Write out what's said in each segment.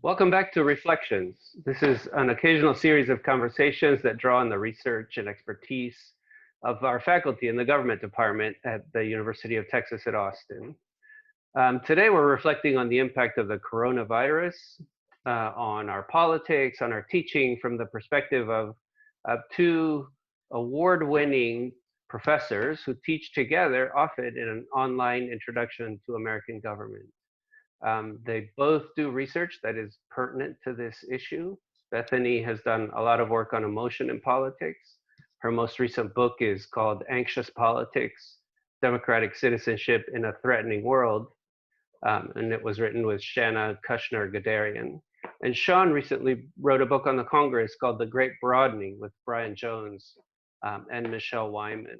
Welcome back to Reflections. This is an occasional series of conversations that draw on the research and expertise of our faculty in the government department at the University of Texas at Austin. Today we're reflecting on the impact of the coronavirus on our politics, on our teaching from the perspective of two award-winning professors who teach together, often in an online introduction to American government. They both do research that is pertinent to this issue. Bethany has done a lot of work on emotion in politics. Her most recent book is called Anxious Politics, Democratic Citizenship in a Threatening World. And it was written with Shanna Kushner-Gadarian. And Sean recently wrote a book on the Congress called The Great Broadening with Brian Jones and Michelle Wyman.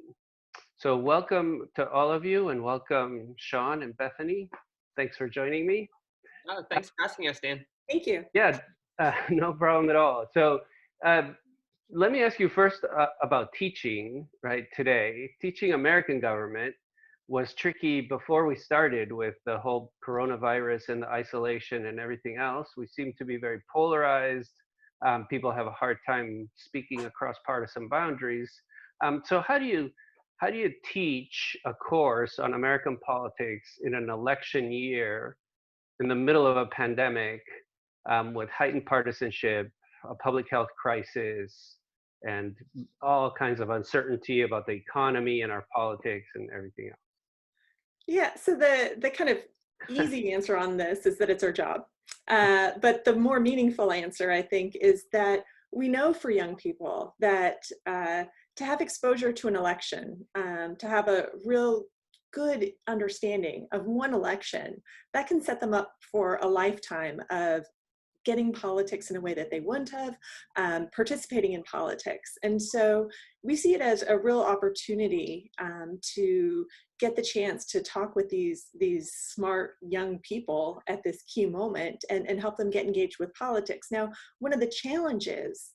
So welcome to all of you, and welcome Sean and Bethany. Thanks for joining me. Oh, thanks for asking us, Dan. Thank you. Yeah, no problem at all. So let me ask you first about teaching, right, today. Teaching American government was tricky before we started with the whole coronavirus and the isolation and everything else. We seem to be very polarized. People have a hard time speaking across partisan boundaries. So how do you teach a course on American politics in an election year in the middle of a pandemic with heightened partisanship, a public health crisis, and all kinds of uncertainty about the economy and our politics and everything else? Yeah, so the kind of easy answer on this is that it's our job. But the more meaningful answer, I think, is that we know for young people that to have exposure to an election, to have a real good understanding of one election, that can set them up for a lifetime of getting politics in a way that they wouldn't have, participating in politics. And so we see it as a real opportunity to get the chance to talk with these smart young people at this key moment and help them get engaged with politics. Now, one of the challenges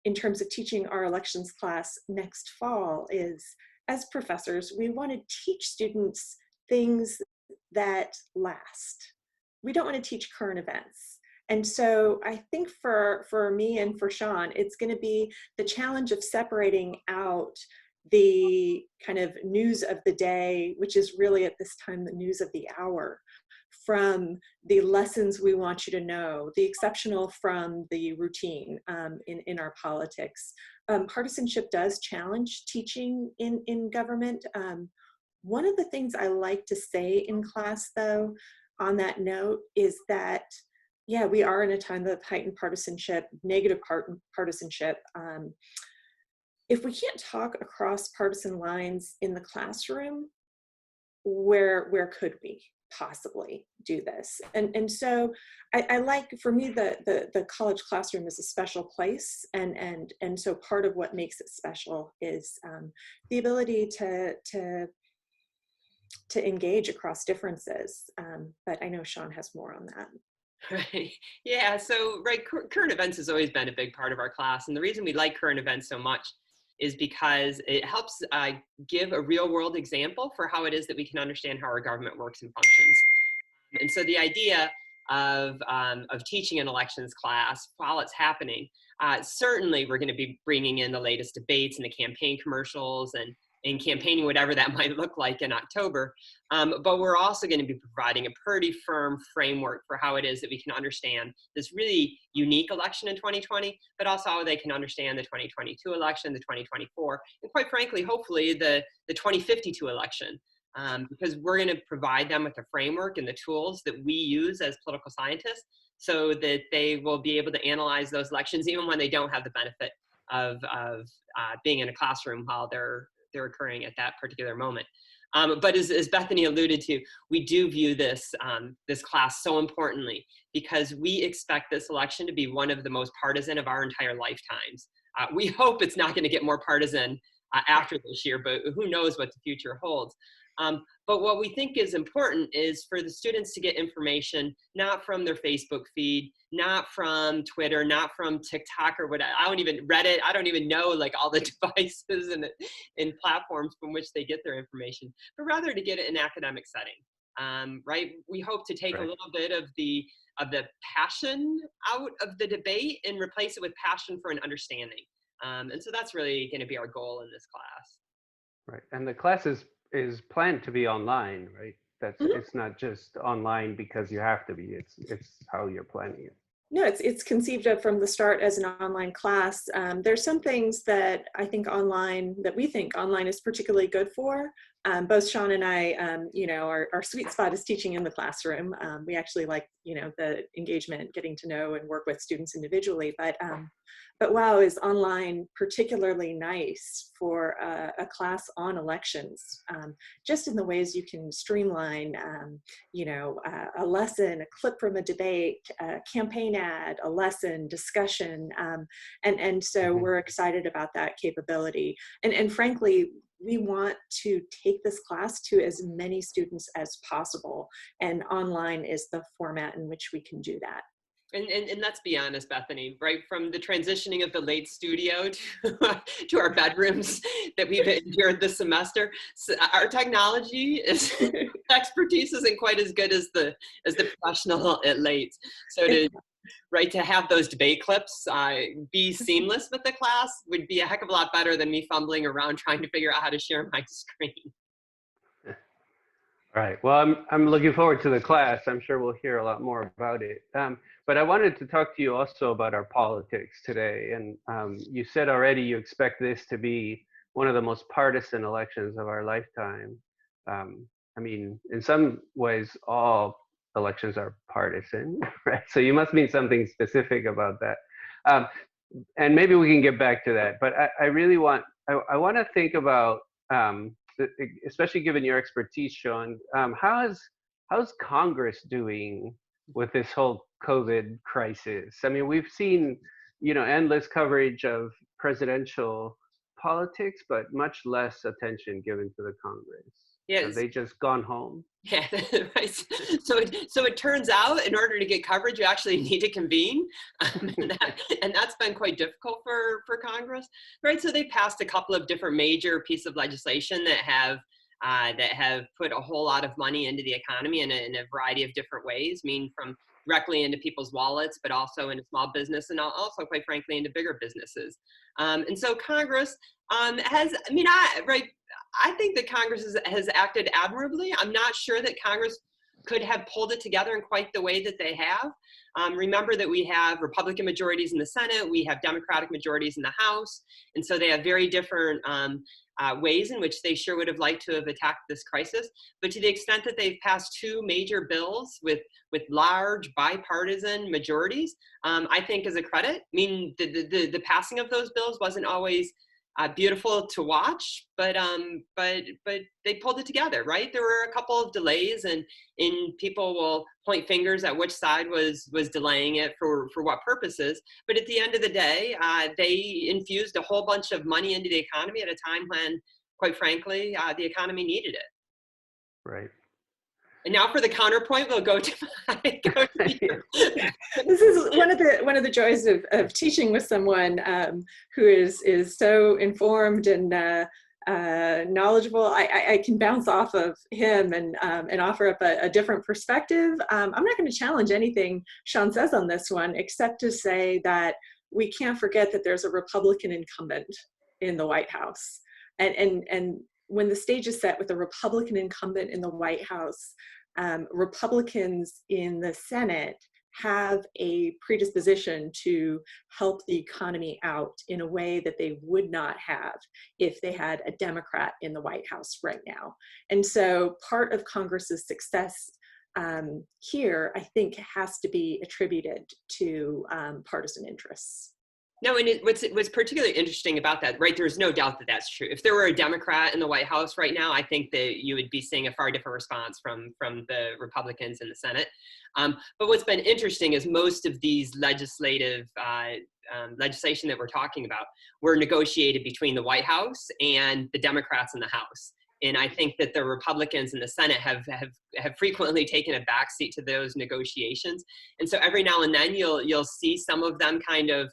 in terms of teaching our elections class next fall is, as professors, we want to teach students things that last. We don't want to teach current events. And so I think for me and for Sean, it's going to be the challenge of separating out the kind of news of the day, which is really at this time the news of the hour, from the lessons we want you to know, the exceptional from the routine in our politics. Partisanship does challenge teaching in government. One of the things I like to say in class, though, on that note, is that yeah, we are in a time of heightened partisanship, negative partisanship. If we can't talk across partisan lines in the classroom, where could we possibly do this? And so I like, for me, the college classroom is a special place, and so part of what makes it special is the ability to engage across differences. But I know Sean has more on that. Right. Yeah. So, right, current events has always been a big part of our class. And the reason we like current events so much is because it helps give a real world example for how it is that we can understand how our government works and functions. And so the idea of teaching an elections class while it's happening, certainly we're going to be bringing in the latest debates and the campaign commercials and campaigning, whatever that might look like in October. But we're also going to be providing a pretty firm framework for how it is that we can understand this really unique election in 2020, but also how they can understand the 2022 election, the 2024, and quite frankly, hopefully the 2052 election. Because we're going to provide them with a framework and the tools that we use as political scientists so that they will be able to analyze those elections even when they don't have the benefit of being in a classroom while they're occurring at that particular moment. But as Bethany alluded to, we do view this class so importantly because we expect this election to be one of the most partisan of our entire lifetimes. We hope it's not going to get more partisan after this year, but who knows what the future holds. But what we think is important is for the students to get information, not from their Facebook feed, not from Twitter, not from TikTok or whatever. Reddit. I don't even know like all the devices and platforms from which they get their information, but rather to get it in an academic setting. Right? We hope to take a little bit of the passion out of the debate and replace it with passion for an understanding. And so that's really going to be our goal in this class. Right, and the class is planned to be online, right? That's Mhm. It's not just online because you have to be. It's how you're planning it. No, it's conceived of from the start as an online class. There's some things that we think online is particularly good for. Both Sean and I, our sweet spot is teaching in the classroom. We actually like, the engagement, getting to know and work with students individually. But WOW is online particularly nice for a class on elections, just in the ways you can streamline, a lesson, a clip from a debate, a campaign ad, a lesson, discussion. And so we're excited about that capability. And frankly, we want to take this class to as many students as possible. And online is the format in which we can do that. And let's be honest, Bethany, right from the transitioning of the late studio to our bedrooms that we've endured this semester, so our technology expertise isn't quite as good as the professional at late. So to have those debate clips be seamless with the class would be a heck of a lot better than me fumbling around trying to figure out how to share my screen. All right. Well, I'm looking forward to the class. I'm sure we'll hear a lot more about it. But I wanted to talk to you also about our politics today. And you said already you expect this to be one of the most partisan elections of our lifetime. I mean, in some ways, all elections are partisan, right? So you must mean something specific about that. And maybe we can get back to that. But I really want to think about, especially given your expertise, Sean, how's Congress doing with this whole COVID crisis? I mean, we've seen, endless coverage of presidential politics, but much less attention given to the Congress. Yes. Have they just gone home? Yeah, right. So it turns out in order to get coverage, you actually need to convene. And that's been quite difficult for Congress, right? So they passed a couple of different major pieces of legislation that have put a whole lot of money into the economy in a variety of different ways, from directly into people's wallets, but also into small business and also, quite frankly, into bigger businesses. And so Congress I think that Congress has acted admirably. I'm not sure that Congress could have pulled it together in quite the way that they have. Remember that we have Republican majorities in the Senate, we have Democratic majorities in the House, and so they have very different ways in which they sure would have liked to have attacked this crisis. But to the extent that they've passed two major bills with large bipartisan majorities, I think is a credit. I mean, the passing of those bills wasn't always beautiful to watch, but they pulled it together, right? There were a couple of delays, and people will point fingers at which side was delaying it for what purposes. But at the end of the day, they infused a whole bunch of money into the economy at a time when, quite frankly, the economy needed it. Right. And now for the counterpoint, we'll go to you. This is one of the joys of teaching with someone who is so informed and knowledgeable. I can bounce off of him and offer up a different perspective. I'm not going to challenge anything Sean says on this one, except to say that we can't forget that there's a Republican incumbent in the White House, and when the stage is set with a Republican incumbent in the White House, Republicans in the Senate have a predisposition to help the economy out in a way that they would not have if they had a Democrat in the White House right now. And so part of Congress's success here, I think, has to be attributed to partisan interests. No, and what's particularly interesting about that, right, there's no doubt that that's true. If there were a Democrat in the White House right now, I think that you would be seeing a far different response from the Republicans in the Senate. But what's been interesting is most of these legislation that we're talking about were negotiated between the White House and the Democrats in the House. And I think that the Republicans in the Senate have frequently taken a backseat to those negotiations. And so every now and then you'll see some of them kind of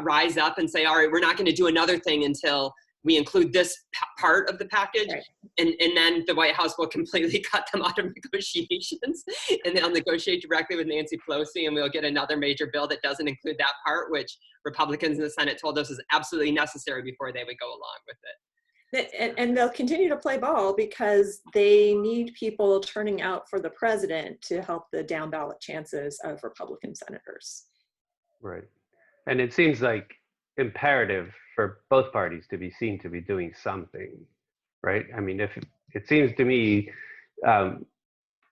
rise up and say, all right, we're not going to do another thing until we include this part of the package, Right. and then the White House will completely cut them out of negotiations, and they'll negotiate directly with Nancy Pelosi, and we'll get another major bill that doesn't include that part, which Republicans in the Senate told us is absolutely necessary before they would go along with it. And they'll continue to play ball because they need people turning out for the president to help the down ballot chances of Republican senators. Right. And it seems like imperative for both parties to be seen to be doing something, right? I mean, if it seems to me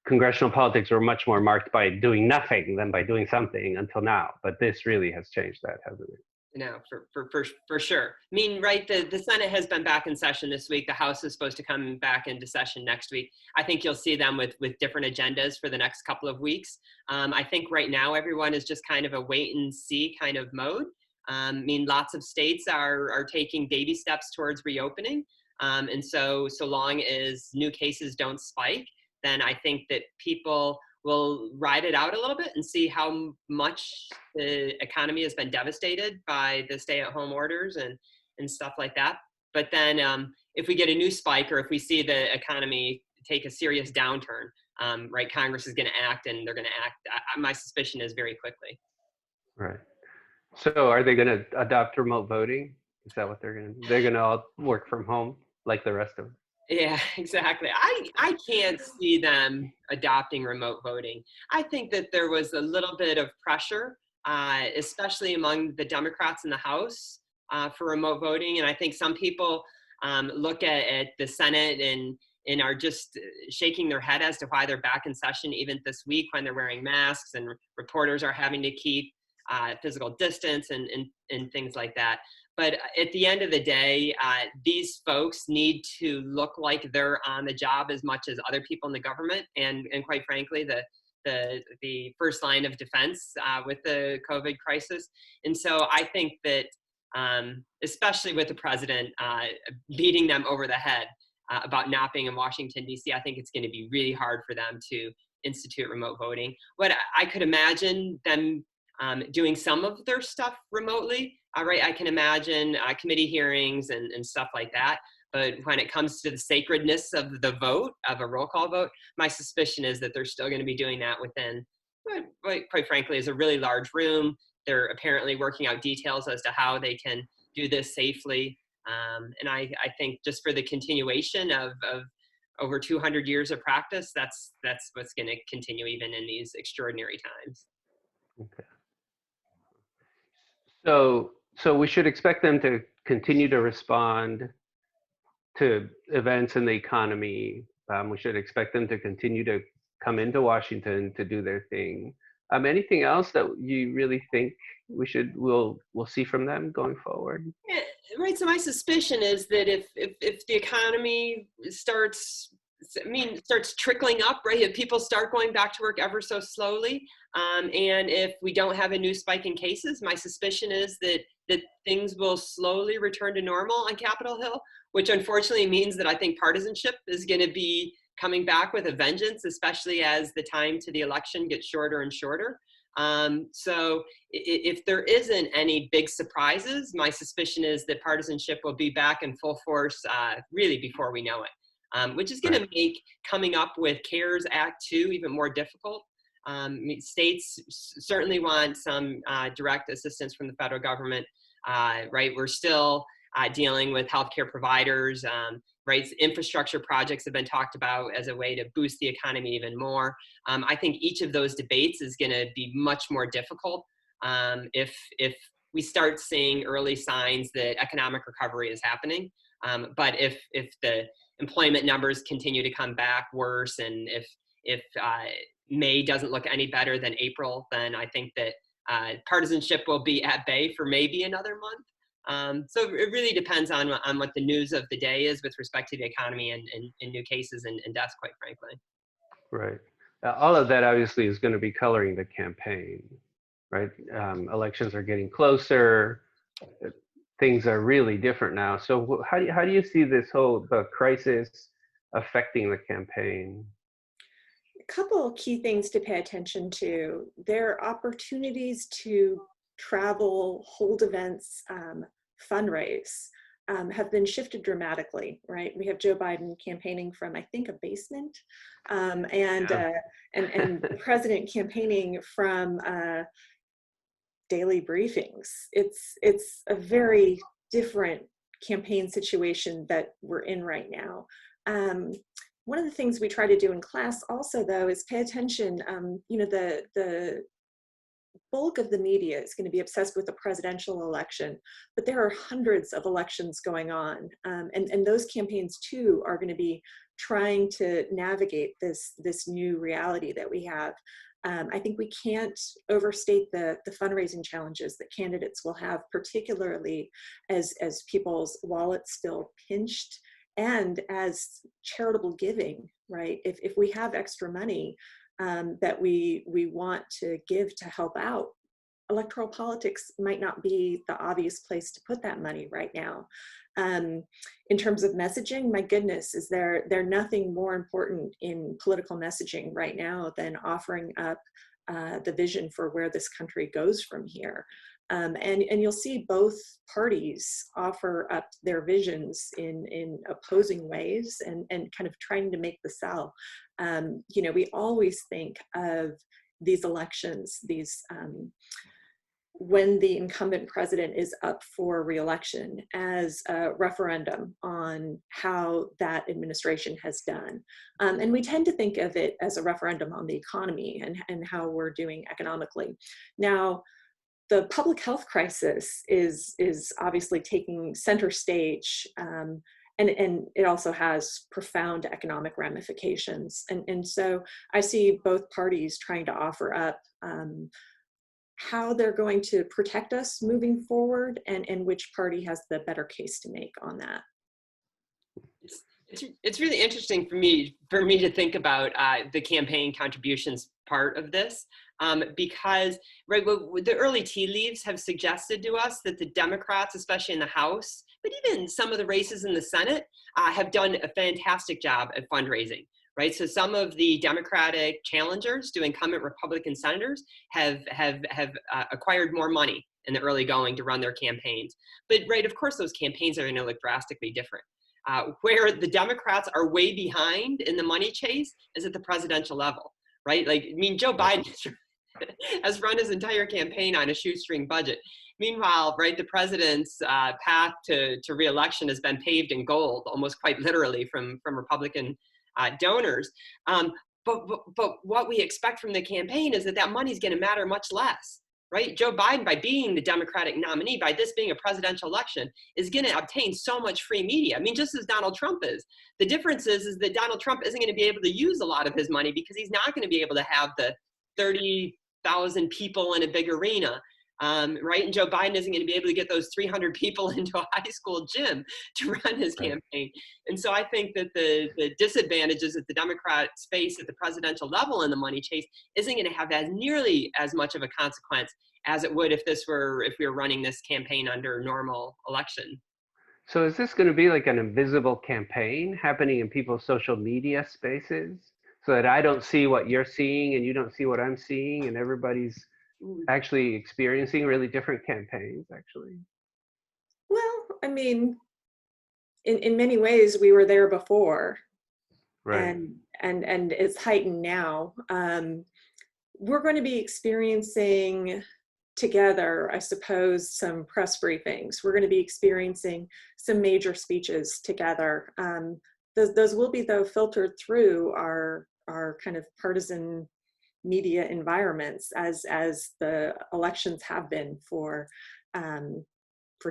congressional politics were much more marked by doing nothing than by doing something until now, but this really has changed that, hasn't it? No, for sure. I mean, right, the Senate has been back in session this week. The House is supposed to come back into session next week. I think you'll see them with different agendas for the next couple of weeks. I think right now everyone is just kind of a wait and see kind of mode. I mean, lots of states are taking baby steps towards reopening. And so long as new cases don't spike, then I think that people will ride it out a little bit and see how much the economy has been devastated by the stay-at-home orders and stuff like that. But then if we get a new spike, or if we see the economy take a serious downturn, right, Congress is going to act, and they're going to act, my suspicion is, very quickly. Right. So are they going to adopt remote voting? Is that what they're going to do? They're going to all work from home like the rest of us? Yeah, exactly. I can't see them adopting remote voting. I think that there was a little bit of pressure, especially among the Democrats in the House, for remote voting. And I think some people look at the Senate and are just shaking their head as to why they're back in session even this week, when they're wearing masks and reporters are having to keep physical distance and things like that. But at the end of the day, these folks need to look like they're on the job as much as other people in the government, and quite frankly, the first line of defense with the COVID crisis. And so I think that, especially with the president beating them over the head about not being in Washington, D.C., I think it's going to be really hard for them to institute remote voting. What I could imagine them doing some of their stuff remotely. Right, I can imagine committee hearings and stuff like that. But when it comes to the sacredness of the vote, of a roll call vote, my suspicion is that they're still going to be doing that within, quite frankly, is a really large room. They're apparently working out details as to how they can do this safely. And I think just for the continuation of over 200 years of practice, that's what's going to continue even in these extraordinary times. Okay. So we should expect them to continue to respond to events in the economy. We should expect them to continue to come into Washington to do their thing. Anything else that you really think we'll see from them going forward? Yeah, right. So my suspicion is that if the economy starts trickling up, right? If people start going back to work ever so slowly, and if we don't have a new spike in cases, my suspicion is that things will slowly return to normal on Capitol Hill, which unfortunately means that I think partisanship is going to be coming back with a vengeance, especially as the time to the election gets shorter and shorter. So if there isn't any big surprises, my suspicion is that partisanship will be back in full force really before we know it. Which is going to make coming up with CARES Act 2 even more difficult. States certainly want some direct assistance from the federal government, right? We're still dealing with healthcare providers, right? Infrastructure projects have been talked about as a way to boost the economy even more. I think each of those debates is going to be much more difficult if we start seeing early signs that economic recovery is happening. But if the employment numbers continue to come back worse, and if May doesn't look any better than April, then I think that partisanship will be at bay for maybe another month. So it really depends on what the news of the day is with respect to the economy and new cases and deaths, quite frankly. Right. All of that obviously is going to be coloring the campaign, right? Elections are getting closer. Things are really different now. So how do you see this whole crisis affecting the campaign? A couple key things to pay attention to. There are opportunities to travel, hold events, fundraise. have been shifted dramatically, right? We have Joe Biden campaigning from, I think, a basement, and the president campaigning from daily briefings. It's a very different campaign situation that we're in right now. One of the things we try to do in class also, though, is pay attention. The bulk of the media is going to be obsessed with the presidential election, but there are hundreds of elections going on. And those campaigns too are going to be trying to navigate this new reality that we have. I think we can't overstate the fundraising challenges that candidates will have, particularly as people's wallets feel pinched and as charitable giving, right? If we have extra money that we want to give to help out, electoral politics might not be the obvious place to put that money right now. In terms of messaging, my goodness, is there nothing more important in political messaging right now than offering up the vision for where this country goes from here. And you'll see both parties offer up their visions in opposing ways and kind of trying to make the sell. We always think of these elections, when the incumbent president is up for re-election, as a referendum on how that administration has done. And we tend to think of it as a referendum on the economy and how we're doing economically. Now, the public health crisis is obviously taking center stage, and it also has profound economic ramifications. And so I see both parties trying to offer up how they're going to protect us moving forward, and which party has the better case to make on that. It's really interesting for me to think about the campaign contributions part of this, because the early tea leaves have suggested to us that the Democrats, especially in the House, but even some of the races in the Senate, have done a fantastic job at fundraising. Right, so some of the Democratic challengers to incumbent Republican senators have acquired more money in the early going to run their campaigns. But right, of course, those campaigns are going to look drastically different. Where the Democrats are way behind in the money chase is at the presidential level, right? Joe Biden has run his entire campaign on a shoestring budget. Meanwhile, right, the president's path to re-election has been paved in gold, almost quite literally from Republican donors. But what we expect from the campaign is that money is going to matter much less, right? Joe Biden, by being the Democratic nominee, by this being a presidential election, is going to obtain so much free media. I mean, just as Donald Trump is. The difference is that Donald Trump isn't going to be able to use a lot of his money because he's not going to be able to have the 30,000 people in a big arena. Right? And Joe Biden isn't going to be able to get those 300 people into a high school gym to run his campaign. And so I think that the disadvantages that the Democrats face at the presidential level in the money chase isn't going to have nearly as much of a consequence as it would if we were running this campaign under normal election. So is this going to be like an invisible campaign happening in people's social media spaces so that I don't see what you're seeing and you don't see what I'm seeing and everybody's actually experiencing really different campaigns, actually? Well, I mean, in many ways, we were there before, right? And it's heightened now. We're going to be experiencing together, I suppose, some press briefings. We're going to be experiencing some major speeches together. Those will be, though, filtered through our kind of partisan media environments, as the elections have been for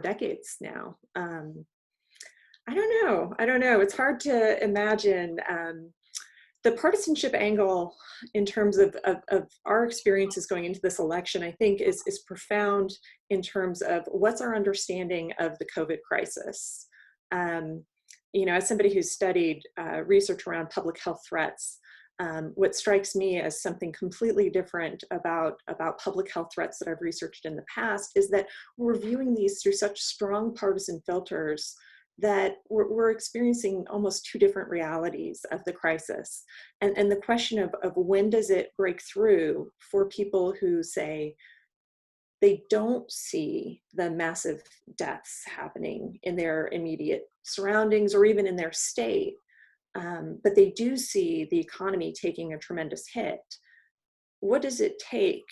decades now. I don't know. It's hard to imagine the partisanship angle in terms of our experiences going into this election. I think is profound in terms of what's our understanding of the COVID crisis. As somebody who's studied research around public health threats, what strikes me as something completely different about public health threats that I've researched in the past is that we're viewing these through such strong partisan filters that we're experiencing almost two different realities of the crisis. And the question of when does it break through for people who say, they don't see the massive deaths happening in their immediate surroundings or even in their state. But they do see the economy taking a tremendous hit. What does it take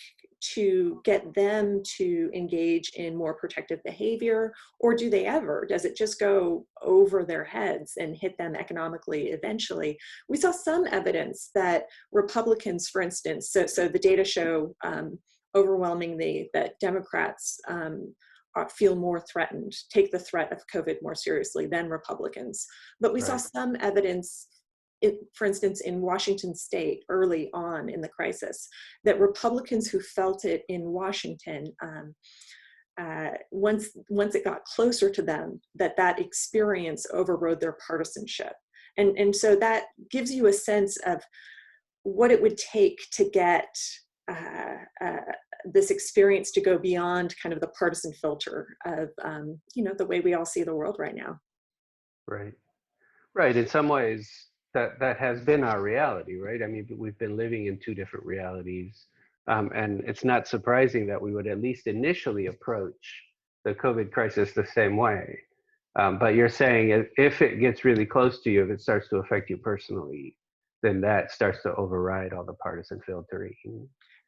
to get them to engage in more protective behavior? Or do they ever? Does it just go over their heads and hit them economically eventually? We saw some evidence that Republicans, for instance, so the data show overwhelmingly that Democrats feel more threatened, take the threat of COVID more seriously than Republicans. But we saw some evidence, for instance, in Washington state early on in the crisis, that Republicans who felt it in Washington, once it got closer to them, that experience overrode their partisanship. And so that gives you a sense of what it would take to get this experience to go beyond kind of the partisan filter of, the way we all see the world right now. Right. In some ways, that has been our reality, right? I mean, we've been living in two different realities. And it's not surprising that we would at least initially approach the COVID crisis the same way. But you're saying if it gets really close to you, if it starts to affect you personally, then that starts to override all the partisan filtering.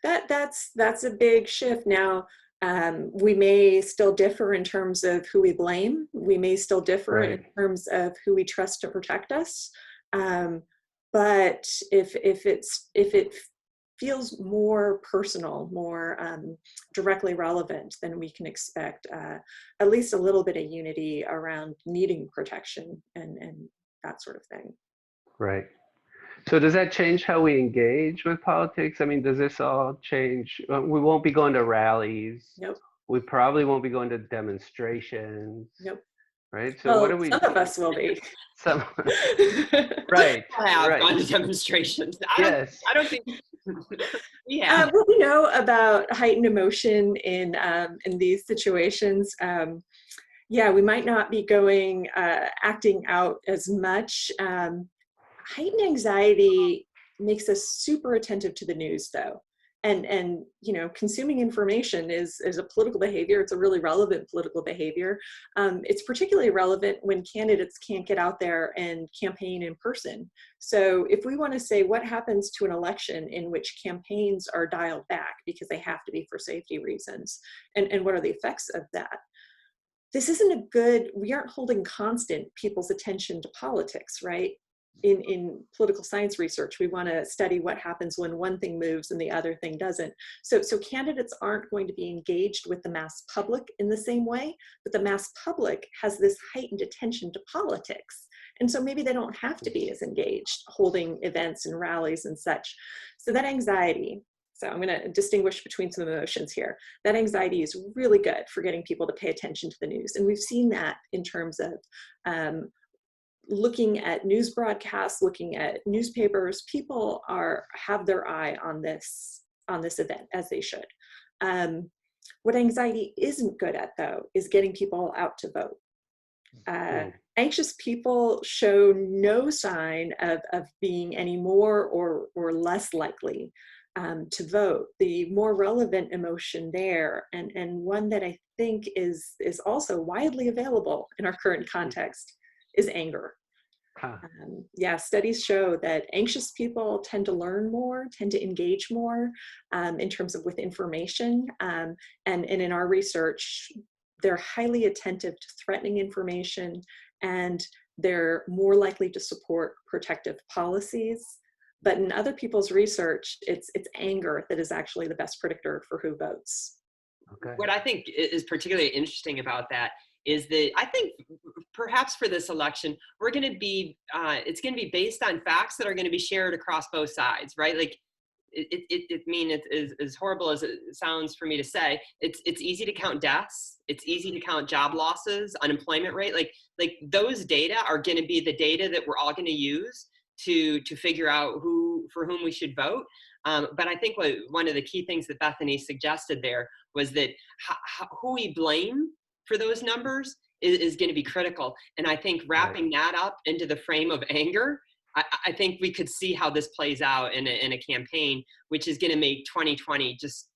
That's a big shift. Now, we may still differ in terms of who we blame. We may still differ in terms of who we trust to protect us. But if it feels more personal, more directly relevant, then we can expect at least a little bit of unity around needing protection and that sort of thing. Right. So does that change how we engage with politics? I mean, does this all change? We won't be going to rallies. Nope. We probably won't be going to demonstrations. Nope. Right. So what do we? Some of us will be. Some. Right. I have gone to demonstrations. I don't think. Yeah. Well, we know about heightened emotion in these situations. We might not be going acting out as much. Heightened anxiety makes us super attentive to the news, though. And consuming information is a political behavior. It's a really relevant political behavior. It's particularly relevant when candidates can't get out there and campaign in person. So if we want to say what happens to an election in which campaigns are dialed back because they have to be for safety reasons, and what are the effects of that? This isn't we aren't holding constant people's attention to politics, right? In political science research, we want to study what happens when one thing moves and the other thing doesn't. So candidates aren't going to be engaged with the mass public in the same way, but the mass public has this heightened attention to politics. And so maybe they don't have to be as engaged holding events and rallies and such. So that anxiety, so I'm going to distinguish between some emotions here. That anxiety is really good for getting people to pay attention to the news. And we've seen that in terms of looking at news broadcasts, looking at newspapers. People have their eye on this event, as they should. What anxiety isn't good at, though, is getting people out to vote. Anxious people show no sign of being any more or less likely to vote. The more relevant emotion there, and one that I think is also widely available in our current context, is anger. Studies show that anxious people tend to learn more, tend to engage more in terms of with information. And in our research, they're highly attentive to threatening information, and they're more likely to support protective policies. But in other people's research, it's anger that is actually the best predictor for who votes. Okay. What I think is particularly interesting about that is that I think perhaps for this election, we're going to be, it's going to be based on facts that are going to be shared across both sides, right? Like, it's as horrible as it sounds for me to say, it's easy to count deaths. It's easy to count job losses, unemployment rate. Like those data are going to be the data that we're all going to use to figure out for whom we should vote. But I think one of the key things that Bethany suggested there was that who we blame for those numbers is going to be critical. And I think wrapping that up into the frame of anger, I think we could see how this plays out in a campaign, which is going to make 2020 just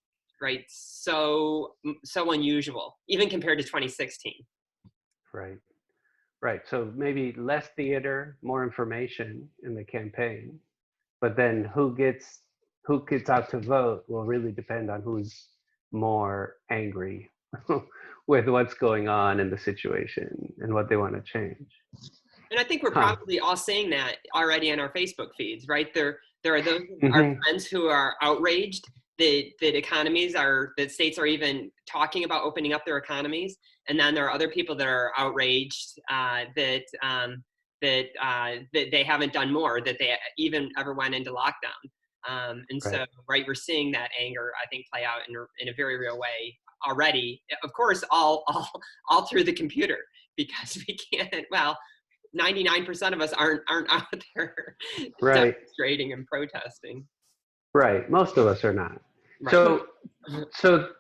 right, so unusual, even compared to 2016. Right. Right. So maybe less theater, more information in the campaign. But then who gets out to vote will really depend on who's more angry with what's going on in the situation and what they want to change. And I think we're Huh. probably all seeing that already in our Facebook feeds, right? There are those Mhm. our friends who are outraged that states are even talking about opening up their economies, and then there are other people that are outraged that they haven't done more, that they even ever went into lockdown. And Right. so, right, we're seeing that anger, I think, play out in a very real way already. Of course, all through the computer, because we can't. Well, 99% of us aren't out there Right. demonstrating and protesting. Right. Most of us are not. Right. So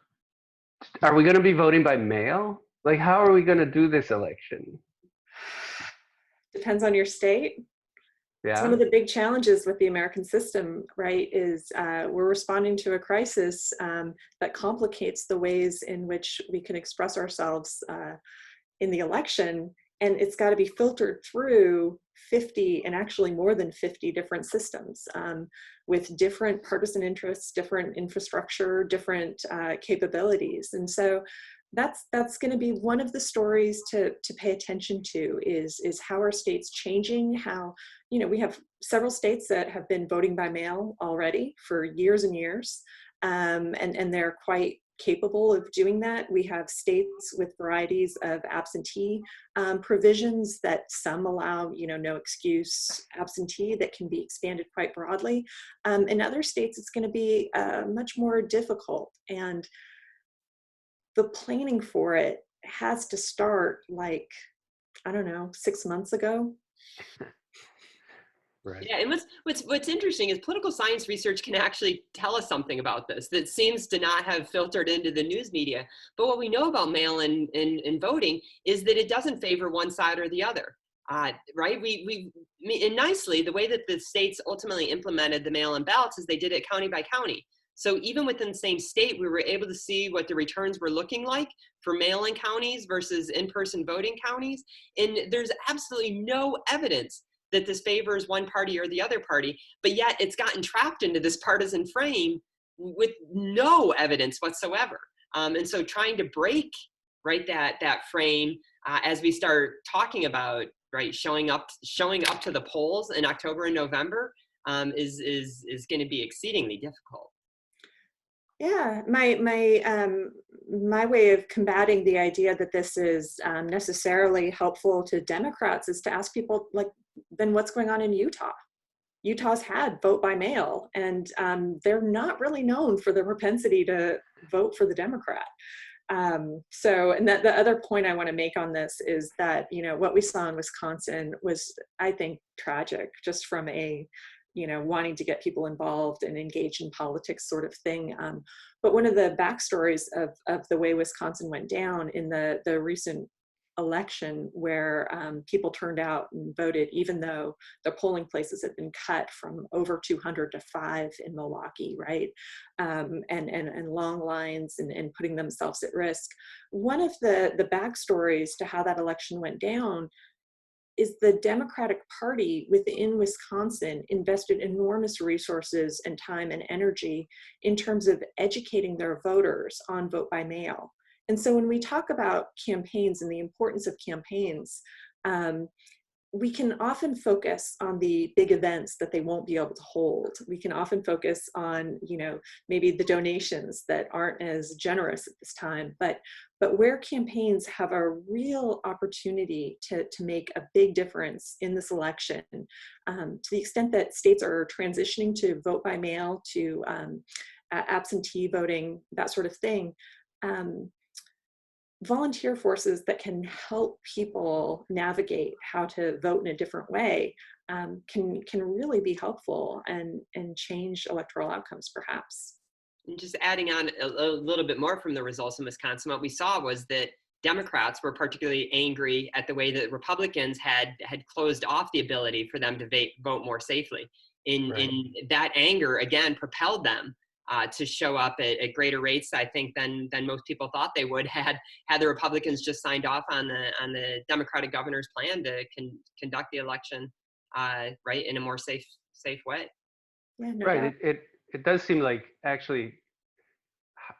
are we going to be voting by mail? Like, how are we going to do this election? Depends on your state. Yeah. Some of the big challenges with the American system, right, is we're responding to a crisis that complicates the ways in which we can express ourselves in the election. And it's got to be filtered through 50 and actually more than 50 different systems with different partisan interests, different infrastructure, different capabilities. And so that's going to be one of the stories to pay attention to is how are states changing, how, we have several states that have been voting by mail already for years and years, and they're quite capable of doing that. We have states with varieties of absentee provisions that some allow, no excuse absentee that can be expanded quite broadly. In other states, it's going to be much more difficult. And the planning for it has to start 6 months ago. Right. Yeah, and what's interesting is political science research can actually tell us something about this that seems to not have filtered into the news media. But what we know about mail-in voting is that it doesn't favor one side or the other. Right? And nicely, the way that the states ultimately implemented the mail-in ballots is they did it county by county. So even within the same state, we were able to see what the returns were looking like for mail-in counties versus in-person voting counties. And there's absolutely no evidence that this favors one party or the other party, but yet it's gotten trapped into this partisan frame with no evidence whatsoever. And so trying to break, right, that frame as we start talking about, right, showing up to the polls in October and November is going to be exceedingly difficult. Yeah, my way of combating the idea that this is necessarily helpful to Democrats is to ask people, then what's going on in Utah? Utah's had vote by mail, and they're not really known for their propensity to vote for the Democrat. And that the other point I want to make on this is that, what we saw in Wisconsin was, I think, tragic, just from a wanting to get people involved and engaged in politics sort of thing. But one of the backstories of the way Wisconsin went down in the recent election, where people turned out and voted, even though the polling places had been cut from over 200 to 5 in Milwaukee, right? And long lines and putting themselves at risk. One of the backstories to how that election went down is the Democratic Party within Wisconsin invested enormous resources and time and energy in terms of educating their voters on vote by mail. And so when we talk about campaigns and the importance of campaigns, we can often focus on the big events that they won't be able to hold. We can often focus on, maybe the donations that aren't as generous at this time, but where campaigns have a real opportunity to make a big difference in this election, to the extent that states are transitioning to vote by mail, to absentee voting, that sort of thing, volunteer forces that can help people navigate how to vote in a different way can really be helpful and change electoral outcomes, perhaps. And just adding on a little bit more from the results in Wisconsin, what we saw was that Democrats were particularly angry at the way that Republicans had closed off the ability for them to vote more safely. In that anger, again, propelled them to show up at greater rates, I think, than most people thought they would had the Republicans just signed off on the Democratic governor's plan to conduct the election right in a more safe way. Yeah, no Right. doubt. It does seem like actually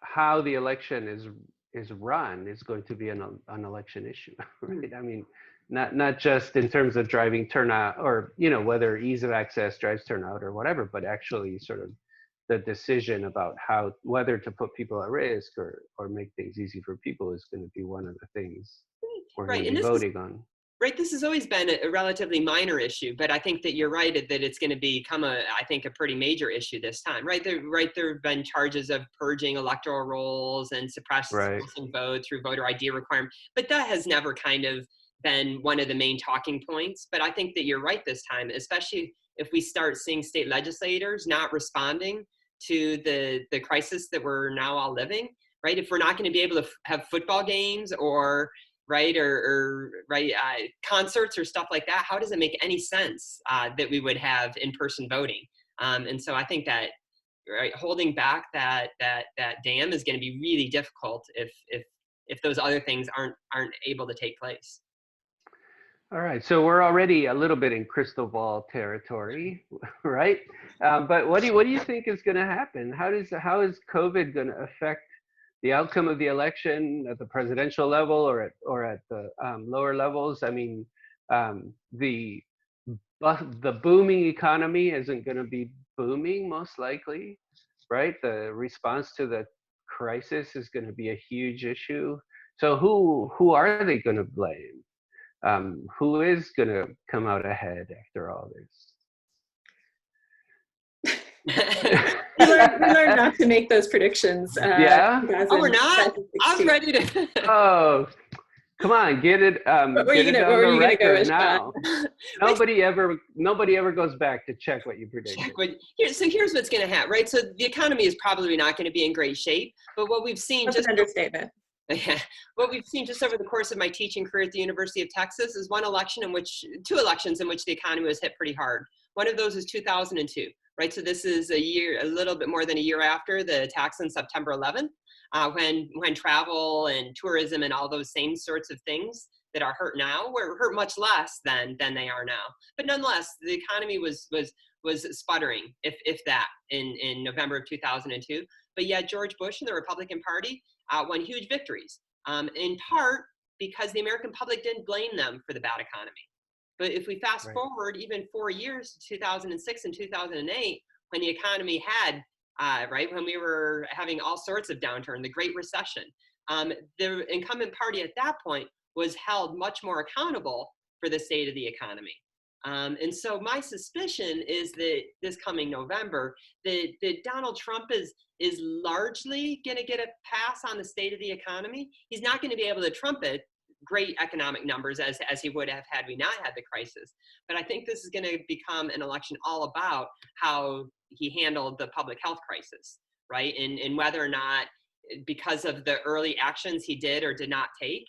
how the election is run is going to be an election issue, right? I mean, not just in terms of driving turnout or, you know, whether ease of access drives turnout or whatever, but actually sort of the decision about whether to put people at risk or make things easy for people is going to be one of the things we're going to be voting on. Right, this has always been a relatively minor issue, but I think that you're right that it's going to become a pretty major issue this time. Right, there have been charges of purging electoral rolls and suppressing vote through voter ID requirement, but that has never kind of been one of the main talking points. But I think that you're right this time, especially if we start seeing state legislators not responding to the crisis that we're now all living. Right, if we're not going to be able to have football games or concerts or stuff like that, how does it make any sense that we would have in-person voting? And so I think that holding back that dam is going to be really difficult if those other things aren't able to take place. All right, so we're already a little bit in crystal ball territory, right? But what do you think is going to happen? How is COVID going to affect the outcome of the election at the presidential level or at the lower levels? I mean, the booming economy isn't going to be booming most likely, right? The response to the crisis is going to be a huge issue. So who are they going to blame? Who is going to come out ahead after all this? we learned not to make those predictions. Yeah. Oh, we're not. I was ready to. Oh, come on, get it. What were you gonna go with now? Nobody ever goes back to check what you predicted. Here's what's going to happen, right? So the economy is probably not going to be in great shape, but what we've seen That's an understatement. What we've seen just over the course of my teaching career at the University of Texas is two elections in which the economy was hit pretty hard. One of those is 2002. Right, so this is a little bit more than a year after the attacks on September 11th, when travel and tourism and all those same sorts of things that are hurt now were hurt much less than they are now. But nonetheless, the economy was sputtering, if that, in November of 2002. But yet George Bush and the Republican Party won huge victories, in part because the American public didn't blame them for the bad economy. But if we fast forward even 4 years, 2006 and 2008, when the economy had, when we were having all sorts of downturn, the Great Recession, the incumbent party at that point was held much more accountable for the state of the economy. And so my suspicion is that this coming November, that Donald Trump is largely going to get a pass on the state of the economy. He's not going to be able to trumpet great economic numbers as he would have had we not had the crisis. But I think this is going to become an election all about how he handled the public health crisis, right? And whether or not, because of the early actions he did or did not take,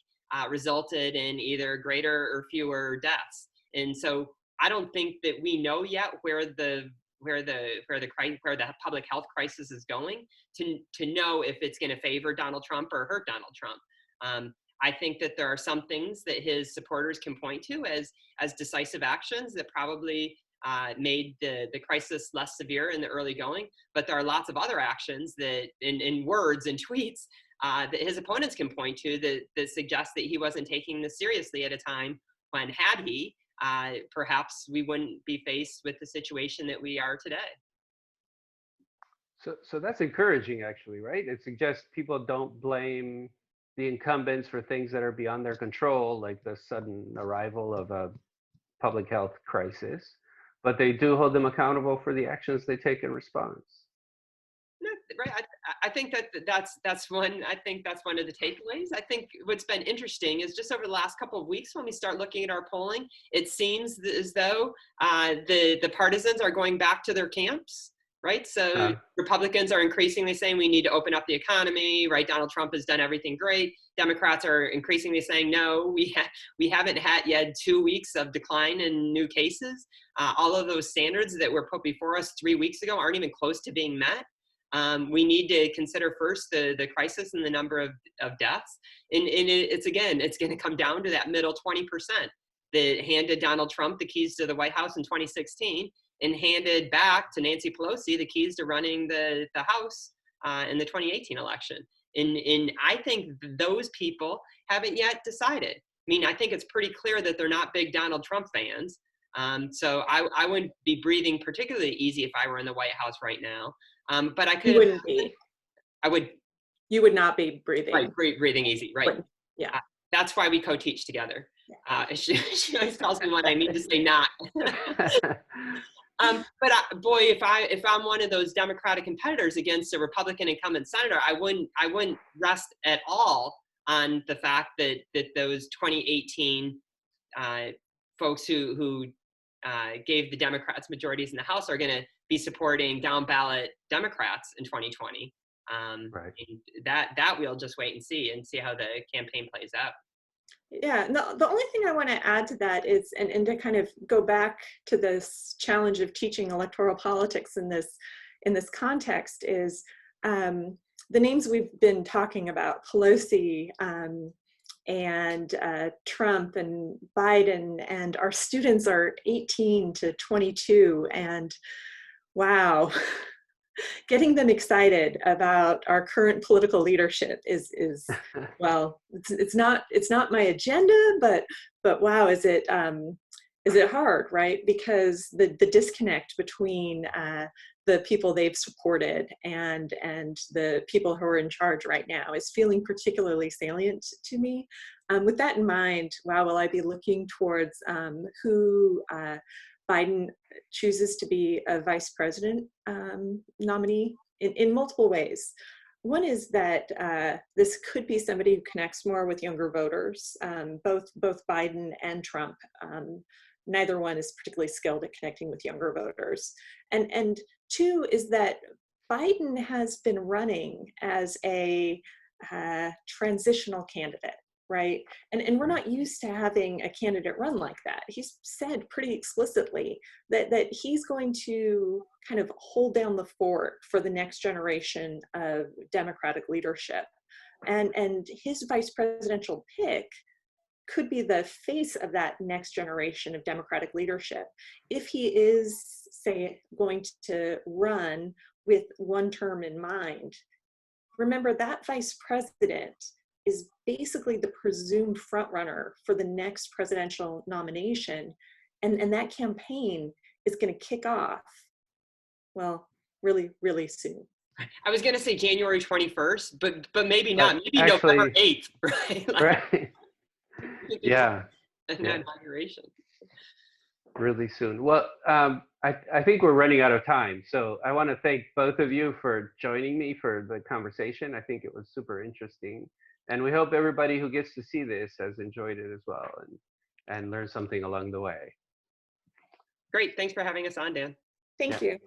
resulted in either greater or fewer deaths. And so I don't think that we know yet where the public health crisis is going to know if it's going to favor Donald Trump or hurt Donald Trump. I think that there are some things that his supporters can point to as decisive actions that probably made the crisis less severe in the early going. But there are lots of other actions that, in words and tweets, that his opponents can point to that suggest that he wasn't taking this seriously at a time when, had he, perhaps we wouldn't be faced with the situation that we are today. So that's encouraging, actually, right? It suggests people don't blame the incumbents for things that are beyond their control, like the sudden arrival of a public health crisis, but they do hold them accountable for the actions they take in response. Right. I think that's one. I think that's one of the takeaways. I think what's been interesting is just over the last couple of weeks, when we start looking at our polling, it seems as though the partisans are going back to their camps. Right. So Republicans are increasingly saying we need to open up the economy. Right. Donald Trump has done everything great. Democrats are increasingly saying, no, we haven't had yet 2 weeks of decline in new cases. All of those standards that were put before us 3 weeks ago aren't even close to being met. we need to consider first the crisis and the number of deaths. And it's going to come down to that middle 20% that handed Donald Trump the keys to the White House in 2016 and handed back to Nancy Pelosi the keys to running the House in the 2018 election. And I think those people haven't yet decided. I mean, I think it's pretty clear that they're not big Donald Trump fans. So I wouldn't be breathing particularly easy if I were in the White House right now. But I could. You wouldn't be. I would. You would not be breathing. Right, breathing easy. Right. Yeah. That's why we co-teach together. She always tells me when I need to say not. But boy, if I'm one of those Democratic competitors against a Republican incumbent senator, I wouldn't rest at all on the fact that those 2018 folks who gave the Democrats majorities in the House are going to be supporting down ballot Democrats in 2020. Right. That we'll just wait and see how the campaign plays out. Yeah, no, the only thing I want to add to that is, and to kind of go back to this challenge of teaching electoral politics in this context is the names we've been talking about, Pelosi and Trump and Biden, and our students are 18 to 22, and wow. Getting them excited about our current political leadership is well, it's not my agenda, but wow, is it hard, right? Because the disconnect between the people they've supported and the people who are in charge right now is feeling particularly salient to me. With that in mind, wow, will I be looking towards who Biden chooses to be a vice president nominee in multiple ways. One is that this could be somebody who connects more with younger voters, both Biden and Trump. Neither one is particularly skilled at connecting with younger voters. And two is that Biden has been running as a transitional candidate. Right. And we're not used to having a candidate run like that. He's said pretty explicitly that he's going to kind of hold down the fort for the next generation of Democratic leadership. And his vice presidential pick could be the face of that next generation of Democratic leadership. If he is, say, going to run with one term in mind, remember that vice president is basically the presumed frontrunner for the next presidential nomination. And that campaign is going to kick off, well, really, really soon. I was going to say January 21st, but maybe not. Maybe actually, November 8th, right? Right. Yeah. An inauguration. Really soon. Well, I think we're running out of time. So I want to thank both of you for joining me for the conversation. I think it was super interesting. And we hope everybody who gets to see this has enjoyed it as well and learned something along the way. Great. Thanks for having us on, Dan. Thank you.